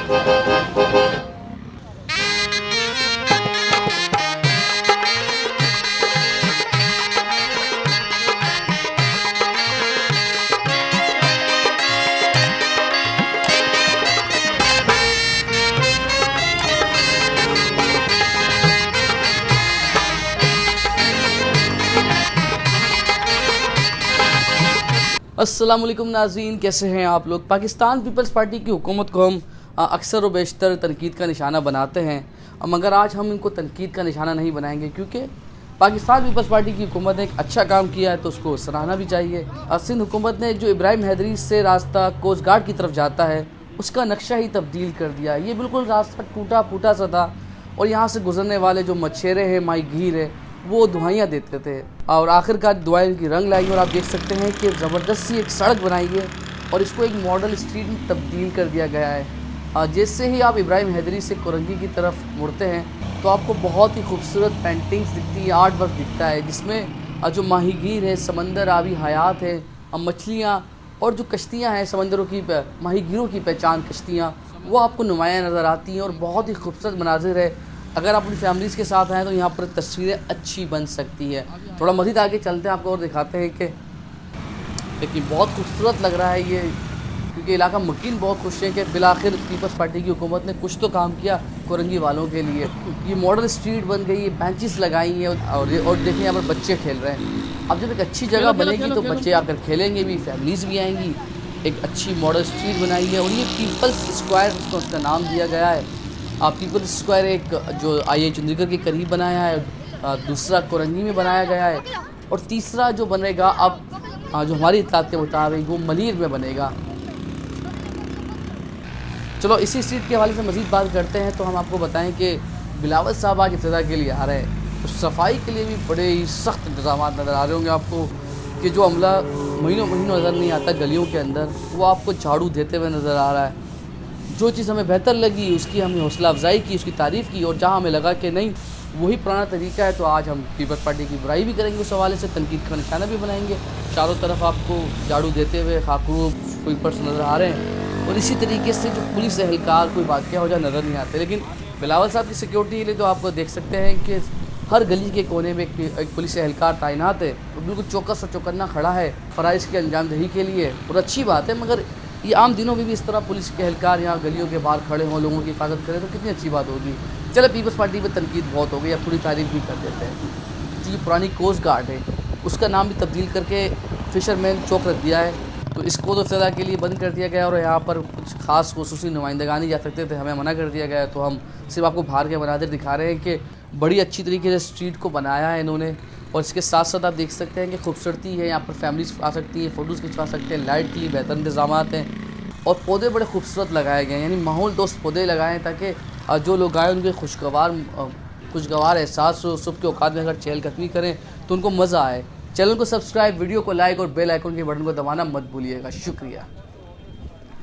अस्सलाम वालेकुम नाज़रीन, कैसे हैं आप लोग। पाकिस्तान पीपल्स पार्टी की हुकूमत को हम अक्सर व बेशतर तनकीद का निशाना बनाते हैं, मगर आज हम इनको तनकीद का निशाना नहीं बनाएंगे क्योंकि पाकिस्तान पीपल्स पार्टी की हुकूमत ने एक अच्छा काम किया है तो उसको सराहना भी चाहिए। सिंध हुकूमत ने जो इब्राहिम हैदरी से रास्ता कोस्ट गार्ड की तरफ जाता है उसका नक्शा ही तब्दील कर दिया। ये बिल्कुल रास्ता टूटा फूटा सा था और यहाँ से गुजरने वाले जो मच्छेरे हैं, माहीगीर है, वो दुआइयाँ देते थे और आखिरकार दुआएं की रंग लाई और आप देख सकते हैं कि ज़बरदस्त सी एक सड़क बनाई है और इसको एक मॉडल स्ट्रीट में तब्दील कर दिया गया है। जैसे ही आप इब्राहिम हैदरी से कोरंगी की तरफ मुड़ते हैं तो आपको बहुत ही खूबसूरत पेंटिंग्स दिखती है, आर्ट वर्क दिखता है जिसमें जो माहीगीर है, समंदर, आबी हयात है, मछलियाँ और जो कश्तियाँ हैं समंदरों की, माहीगीरों की पहचान कश्तियाँ, वो आपको नुमायाँ नज़र आती हैं और बहुत ही खूबसूरत मनाजिर है। अगर आप अपनी फैमिलीज़ के साथ आएँ तो यहाँ पर तस्वीरें अच्छी बन सकती है। थोड़ा मज़ीद आगे चलते हैं, आपको और दिखाते हैं कि लेकिन बहुत खूबसूरत लग रहा है ये, क्योंकि इलाका मुकीन बहुत खुश है कि बिलाखिर पीपल्स पार्टी की हुकूमत ने कुछ तो काम किया कोरंगी वालों के लिए। ये मॉडल स्ट्रीट बन गई है, बेंचेस लगाई हैं और देखिए यहाँ पर बच्चे खेल रहे हैं। अब जब एक अच्छी जगह बनेगी तो बच्चे आकर खेलेंगे भी, फैमिलीज़ भी आएंगी। एक अच्छी मॉडल स्ट्रीट बनाई है और ये पीपल्स स्क्वायर उसका नाम दिया गया है। पीपल्स स्क्वायर एक जो IIA चंडीगढ़ के करीब बनाया है, दूसरा कोरंगी में बनाया गया है और तीसरा जो बनेगा अब जो हमारी इत्तलात के मुताबिक वो मलीर में बनेगा। चलो इसी स्ट्रीट के हवाले से मज़ीद बात करते हैं तो हम आपको बताएं कि बिलावल साहब आज इफ्तिताह के लिए आ रहे हैं तो सफाई के लिए भी बड़े ही सख्त इंतजाम नज़र आ रहे होंगे आपको कि जो अमला महीनों महीनों नज़र नहीं आता गलियों के अंदर, वो आपको झाड़ू देते हुए नज़र आ रहा है। जो चीज़ हमें बेहतर लगी उसकी हमने हौसला अफजाई की, उसकी तारीफ़ की, और जहाँ हमें लगा कि नहीं वही पुराना तरीका है तो आज हम पीपल्स पार्टी की बुराई भी करेंगे, उस हवाले से तनकीद का निशाना भी बनाएंगे। चारों तरफ आपको झाड़ू देते हुए खाकरू स्वीपर्स नज़र आ रहे हैं और इसी तरीके से जो पुलिस एहलकार कोई वाक़या हो जाए नज़र नहीं आते। लेकिन बिलावल साहब की सिक्योरिटी के लिए तो आपको देख सकते हैं कि हर गली के कोने में एक पुलिस एहलकार तैनात है और बिल्कुल चौकस और चौकन्ना खड़ा है फ़राइज़ की अंजामदही के लिए, और अच्छी बात है। मगर ये आम दिनों में भी इस तरह पुलिस के एहलकार यहाँ गलियों के बाहर खड़े हों, लोगों की हिफाजत करें तो कितनी अच्छी बात होगी। चलो पीपल्स पार्टी पर तनकीद बहुत हो गई, अब थोड़ी तारीफ़ भी कर देते हैं। जो ये पुरानी कोस्ट गार्ड है उसका नाम भी तब्दील करके फ़िशरमैन चौक रख दिया है, तो इसको तो इफ्तिताह के लिए बंद कर दिया गया और यहाँ पर कुछ ख़ास खुसूसी नुमाइंदगान ही जा सकते थे, हमें मना कर दिया गया है। तो हम सिर्फ आपको बाहर के मनाजिर दिखा रहे हैं कि बड़ी अच्छी तरीके से स्ट्रीट को बनाया है इन्होंने, और इसके साथ साथ आप देख सकते हैं कि खूबसूरती है, यहाँ पर फैमिलीज आ सकती है, फ़ोटोज़ खिंचवा सकते हैं, लाइट के लिए बेहतर इंतजाम हैं और पौधे बड़े खूबसूरत लगाए गए हैं, यानी माहौल दोस्त पौधे लगाएं ताकि जो लोग आए उनके खुशगवार एहसास हो। सुबह के औकात में अगर चहलकदमी करें तो उनको मज़ा आए। चैनल को सब्सक्राइब, वीडियो को लाइक और बेल आइकन के बटन को दबाना मत भूलिएगा। शुक्रिया।